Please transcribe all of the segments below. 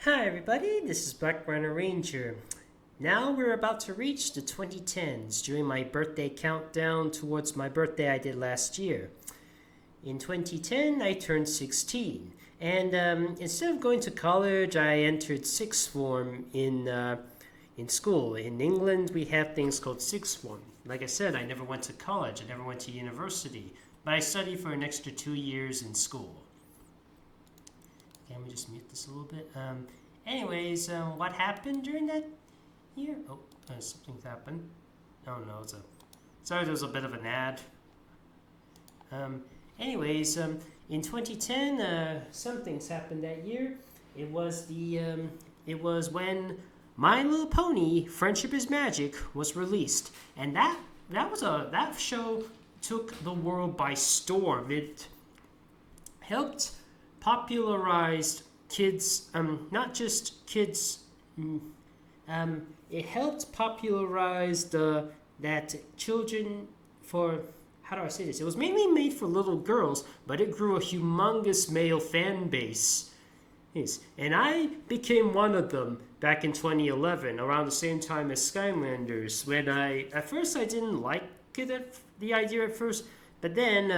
Hi everybody, this is Black Rhino Ranger. Now we're about to reach the 2010s during my birthday countdown towards my birthday I did last year. In 2010, I turned 16, and instead of going to college, I entered sixth form in school. In England, we have things called sixth form. Like I said, I never went to college, I never went to university, but I studied for an extra 2 years in school. Let me just mute this a little bit. Anyways, what happened during that year? Oh, something's happened. Oh no, sorry, there was a bit of an ad. Anyways, in 2010, some things happened that year. It was when My Little Pony: Friendship is Magic was released, and that show took the world by storm. It helped popularized kids, not just kids. It helped popularize that children for. How do I say this? It was mainly made for little girls, but it grew a humongous male fan base. Yes, and I became one of them back in 2011, around the same time as Skylanders. When at first I didn't like the idea at first, but then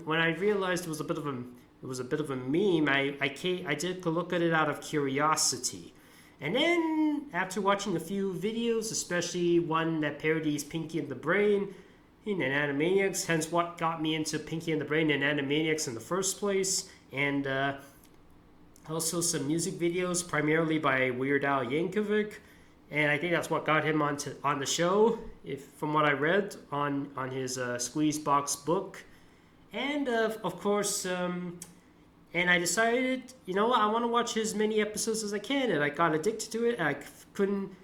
when I realized it was a bit of a meme. I took a look at it out of curiosity. And then, after watching a few videos, especially one that parodies Pinky and the Brain and Animaniacs, hence what got me into Pinky and the Brain and Animaniacs in the first place, and also some music videos, primarily by Weird Al Yankovic, and I think that's what got him on the show, from what I read on his Squeezebox book. And of course, and I decided, you know what, I want to watch as many episodes as I can, and I got addicted to it. I couldn't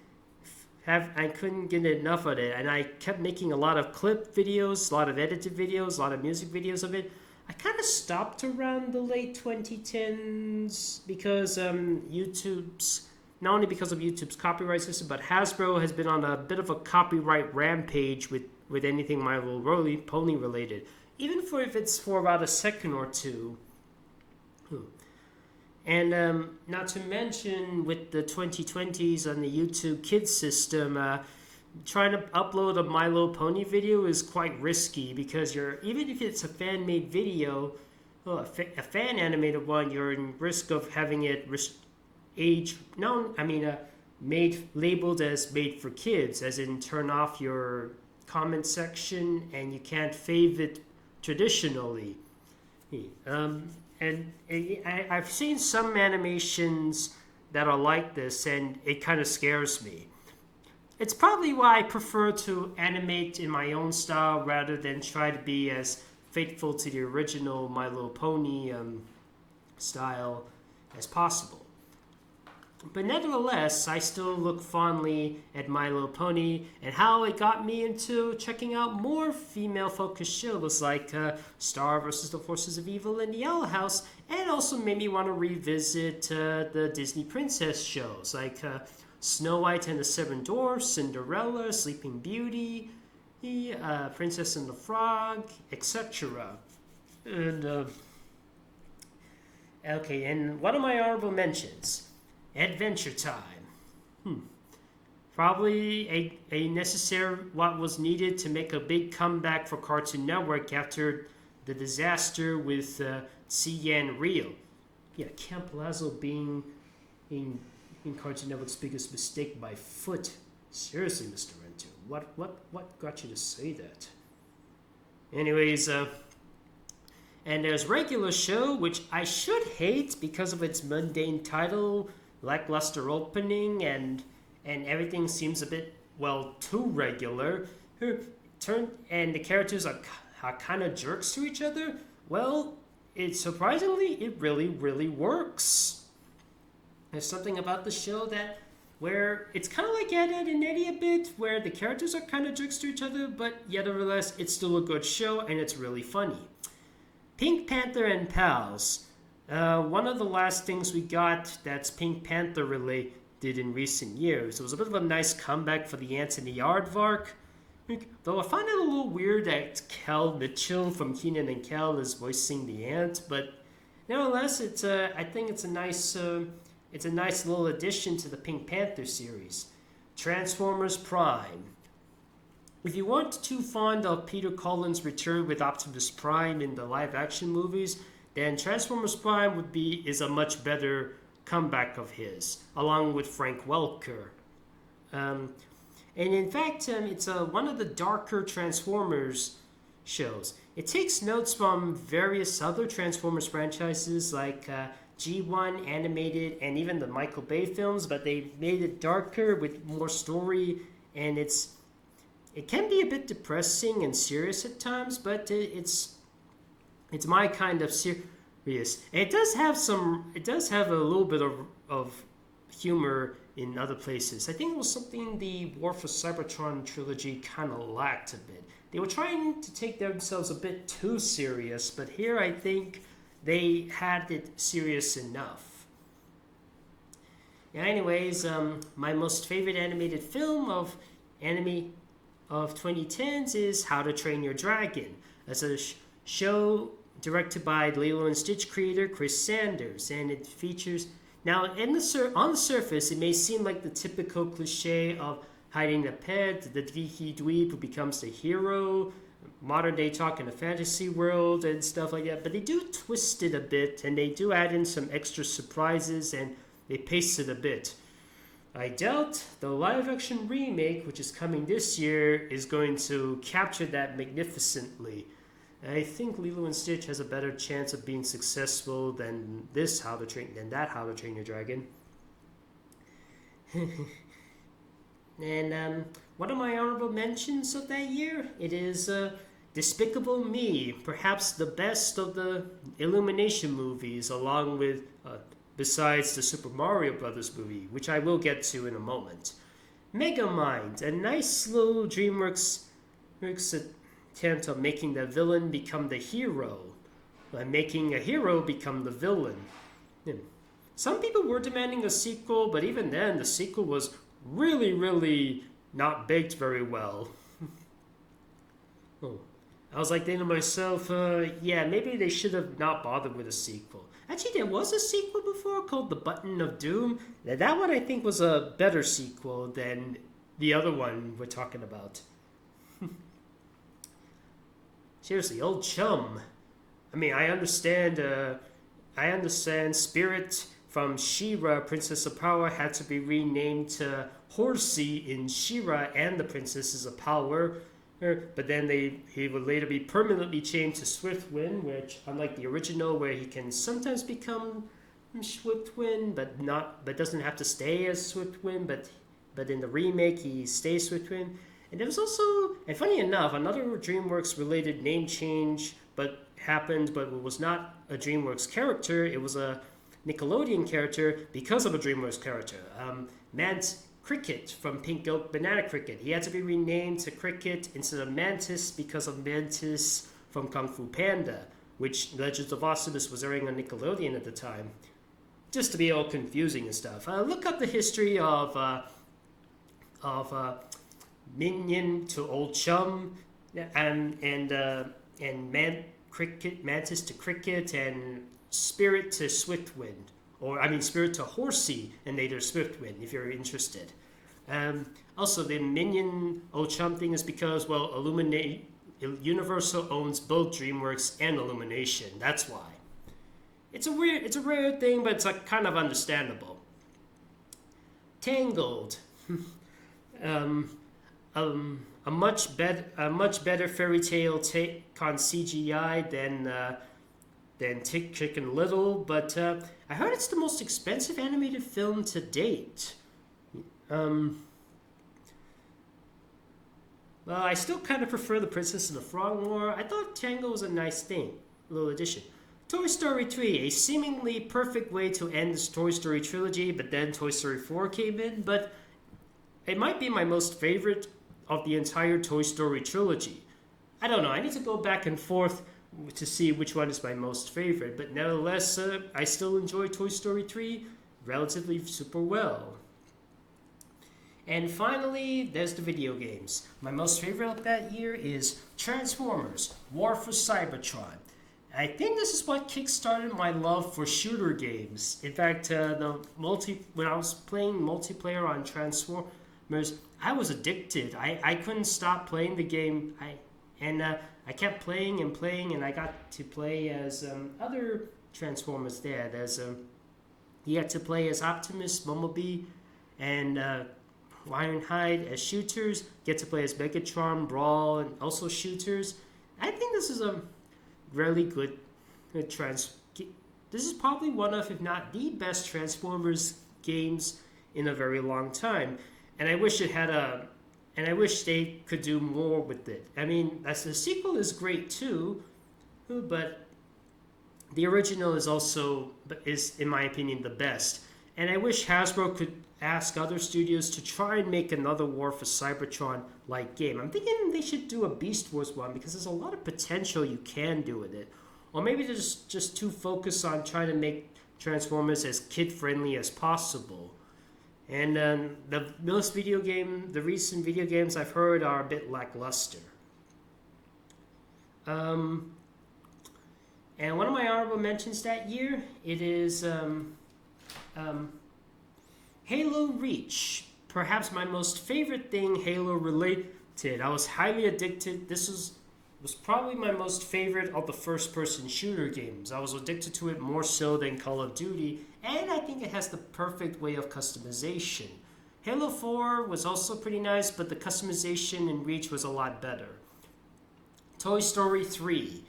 get enough of it, and I kept making a lot of clip videos, a lot of edited videos, a lot of music videos of it. I kind of stopped around the late 2010s because not only because of YouTube's copyright system, but Hasbro has been on a bit of a copyright rampage with anything My Little Pony related. Even if it's for about a second or two. And not to mention, with the 2020s on the YouTube Kids system, trying to upload a My Little Pony video is quite risky because even if it's a fan-made video, a fan-animated one, you're in risk of having it labeled as made for kids, as in turn off your comment section and you can't fave it traditionally. And I've seen some animations that are like this, and it kind of scares me. It's probably why I prefer to animate in my own style rather than try to be as faithful to the original My Little Pony style as possible. But nevertheless, I still look fondly at My Little Pony and how it got me into checking out more female-focused shows like Star vs. the Forces of Evil and the Owl House, and also made me want to revisit the Disney princess shows like Snow White and the Seven Dwarfs, Cinderella, Sleeping Beauty, Princess and the Frog, etc. And okay, and one of my honorable mentions. Adventure Time. Probably a necessary what was needed to make a big comeback for Cartoon Network after the disaster with Cian Rio. Yeah, Camp Lazlo being in Cartoon Network's biggest mistake by foot. Seriously, Mr. Renter, what got you to say that? Anyways, and there's Regular Show, which I should hate because of its mundane title, lackluster opening, and everything seems a bit, too regular. And the characters are kind of jerks to each other. Well, it really, really works. There's something about the show where it's kind of like Ed, Edd and Eddy a bit, where the characters are kind of jerks to each other, but yet nevertheless, it's still a good show, and it's really funny. Pink Panther and Pals. One of the last things we got that's Pink Panther related in recent years. It was a bit of a nice comeback for the Anthony Aardvark. Though I find it a little weird that Kel Mitchell from Kenan and Kel is voicing the ant, but nevertheless, I think it's a nice it's a nice little addition to the Pink Panther series. Transformers Prime. If you weren't too fond of Peter Cullen's return with Optimus Prime in the live-action movies, then Transformers Prime is a much better comeback of his, along with Frank Welker. And in fact, it's one of the darker Transformers shows. It takes notes from various other Transformers franchises like G1 animated and even the Michael Bay films, but they've made it darker with more story, and it can be a bit depressing and serious at times, but it's my kind of serious. And it does have a little bit of humor in other places. I think it was something the War for Cybertron trilogy kind of lacked a bit. They were trying to take themselves a bit too serious, but here I think they had it serious enough. Yeah, anyways, my most favorite animated film of 2010s is How to Train Your Dragon. It's a show directed by Lilo and Stitch creator Chris Sanders, and it features... Now, on the surface, it may seem like the typical cliche of hiding the pet, the geeky dweeb who becomes the hero, modern day talk in a fantasy world and stuff like that, but they do twist it a bit, and they do add in some extra surprises, and they pace it a bit. I doubt the live-action remake, which is coming this year, is going to capture that magnificently. I think Lilo and Stitch has a better chance of being successful than How to Train Your Dragon. And one of my honorable mentions of that year, it is Despicable Me, perhaps the best of the Illumination movies, along with, besides the Super Mario Brothers movie, which I will get to in a moment. Megamind, a nice little DreamWorks attempt of making the villain become the hero, by making a hero become the villain. Some people were demanding a sequel, but even then, the sequel was really, really not baked very well. I was like thinking to myself, yeah, maybe they should have not bothered with a sequel. Actually, there was a sequel before called The Button of Doom. That one I think was a better sequel than the other one we're talking about. Seriously, Old Chum. I mean, I understand Spirit from She-Ra, Princess of Power, had to be renamed to Horsey in She-Ra and the Princesses of Power. But then he would later be permanently changed to Swiftwind, which, unlike the original, where he can sometimes become Swiftwind, but doesn't have to stay as Swiftwind. But in the remake, he stays Swiftwind. And there was also, and funny enough, another DreamWorks-related name change, but it was not a DreamWorks character. It was a Nickelodeon character because of a DreamWorks character. Mads Cricket from Pink Goat Banana Cricket. He had to be renamed to Cricket instead of Mantis because of Mantis from Kung Fu Panda, which Legends of Awesomeness was airing on Nickelodeon at the time. Just to be all confusing and stuff. Look up the history of Minion to Old Chum, and Mantis to Cricket, and Spirit to Swiftwind. Spirit to Horsey, and later Swiftwind, if you're interested. Also, the Minion Old Chum thing is because, Universal owns both DreamWorks and Illumination. That's why. It's a rare thing, but it's kind of understandable. Tangled. A much better fairy tale take on CGI than Chicken Little, but I heard it's the most expensive animated film to date. Well, I still kind of prefer The Princess and the Frog more. I thought Tangled was a nice thing, little addition. Toy Story 3, a seemingly perfect way to end this Toy Story trilogy, but then Toy Story 4 came in, but it might be my most favorite of the entire Toy Story trilogy. I don't know, I need to go back and forth to see which one is my most favorite, but nevertheless, I still enjoy Toy Story 3 relatively super well. And finally, there's the video games. My most favorite of that year is Transformers: War for Cybertron. I think this is what kickstarted my love for shooter games. In fact, when I was playing multiplayer on Transformers, I was addicted. I couldn't stop playing the game. I kept playing and playing, and I got to play as other Transformers there. You get to play as Optimus, Bumblebee, and Ironhide as shooters. Get to play as Megatron, Brawl, and also shooters. I think this is a really good This is probably one of, if not the best Transformers games in a very long time, and I wish they could do more with it. I mean, as the sequel is great too, but the original is in my opinion the best. And I wish Hasbro could ask other studios to try and make another War for Cybertron like game. I'm thinking they should do a Beast Wars one because there's a lot of potential you can do with it. Or maybe they're just too focused on trying to make Transformers as kid-friendly as possible. And the recent video games I've heard are a bit lackluster. And one of my honorable mentions that year, it is Halo Reach. Perhaps my most favorite thing Halo related. I was highly addicted. This was probably my most favorite of the first-person shooter games. I was addicted to it more so than Call of Duty, and I think it has the perfect way of customization. Halo 4 was also pretty nice, but the customization in Reach was a lot better. Toy Story 3,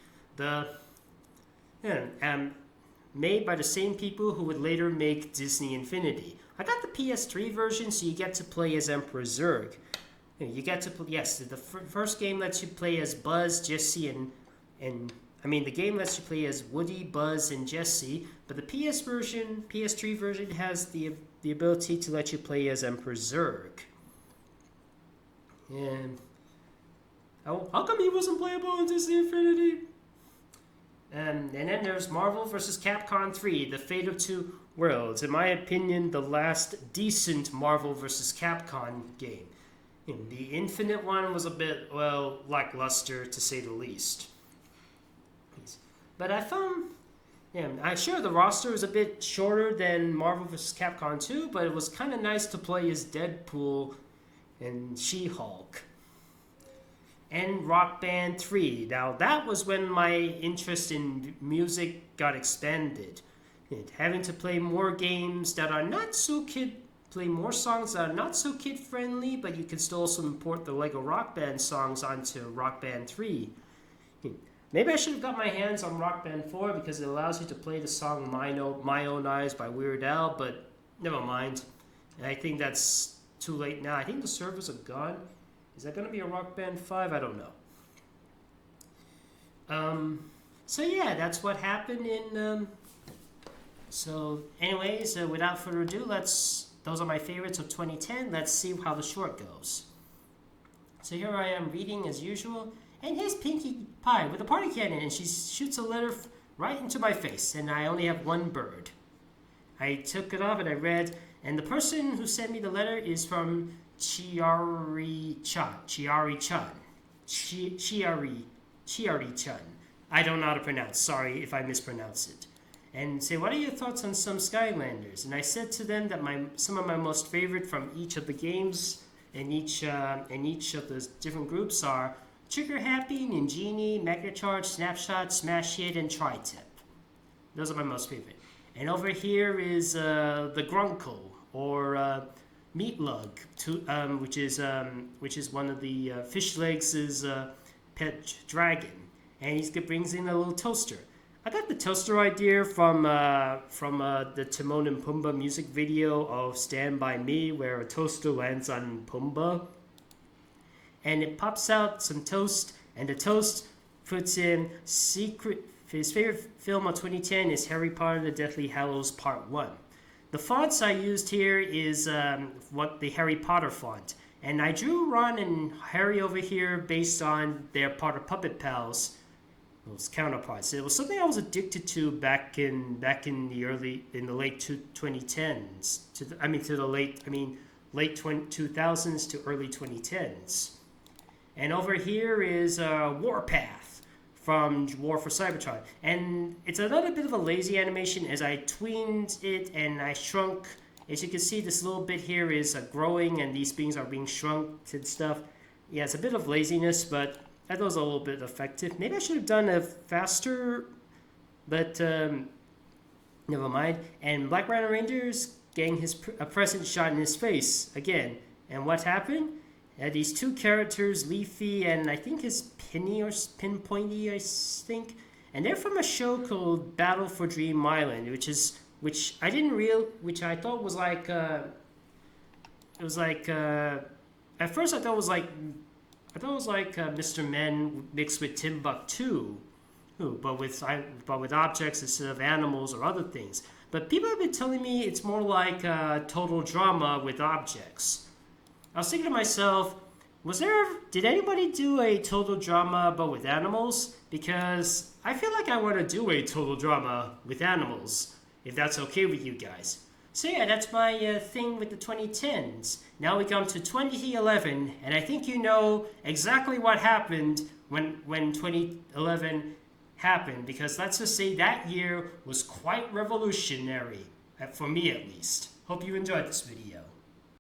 made by the same people who would later make Disney Infinity. I got the PS3 version, so you get to play as Emperor Zurg. You get to play, yes, the first game lets you play as Buzz, Jesse, the game lets you play as Woody, Buzz, and Jesse, but the PS3 version has the ability to let you play as Emperor Zurg. And how come he wasn't playable in Disney Infinity? And then there's Marvel vs. Capcom 3, The Fate of Two Worlds. In my opinion, the last decent Marvel vs. Capcom game. The Infinite one was a bit, lackluster to say the least. But I found, I'm sure the roster was a bit shorter than Marvel vs. Capcom 2, but it was kind of nice to play as Deadpool and She-Hulk. And Rock Band 3. Now, that was when my interest in music got expanded. Having to play more games that are not so play more songs that are not so kid-friendly, but you can still also import the Lego Rock Band songs onto Rock Band 3. Maybe I should have got my hands on Rock Band 4 because it allows you to play the song My Own Eyes by Weird Al, but never mind. And I think that's too late now. I think the servers are gone. Is that going to be a Rock Band 5? I don't know. So yeah, that's what happened in... So anyways, without further ado, those are my favorites of 2010. Let's see how the short goes. So here I am reading as usual, and here's Pinkie Pie with a party cannon, and she shoots a letter right into my face, and I only have one bird. I took it off and I read, and the person who sent me the letter is from Chiari-chan. I don't know how to pronounce. Sorry if I mispronounce it. And say, what are your thoughts on some Skylanders? And I said to them that some of my most favorite from each of the games and each of the different groups are Trigger Happy, Ninjini, Megacharge, Snapshot, Smash Hit, and Tri-Tip. Those are my most favorite. And over here is the Grunkle, or Meatlug, which is one of the Fish Legs' pet dragon. And he brings in a little toaster. I got the toaster idea from the Timon and Pumbaa music video of Stand By Me, where a toaster lands on Pumbaa. And it pops out some toast, and the toast puts in his favorite film of 2010 is Harry Potter and the Deathly Hallows Part 1. The fonts I used here is what the Harry Potter font. And I drew Ron and Harry over here based on their Potter Puppet Pals, those counterparts. It was something I was addicted to back in the late 2010s, late 2000s to early 2010s. And over here is Warpath from War for Cybertron. And it's another bit of a lazy animation as I tweened it and I shrunk. As you can see, this little bit here is growing and these beings are being shrunk and stuff. Yeah, it's a bit of laziness, but that was a little bit effective. Maybe I should have done a faster, but never mind. And Black Rhino Ranger's getting a present shot in his face again. And what happened? These two characters, Leafy and I think his Pinny or Pinpointy, I think. And they're from a show called Battle for Dream Island, which I thought was like at first I thought it was like Mr. Men mixed with Timbuktu, but with objects instead of animals or other things. But people have been telling me it's more like total drama with objects. I was thinking to myself, did anybody do a total drama but with animals? Because I feel like I want to do a total drama with animals, if that's okay with you guys. So yeah, that's my thing with the 2010s. Now we come to 2011, and I think you know exactly what happened when 2011 happened, because let's just say that year was quite revolutionary, for me at least. Hope you enjoyed this video.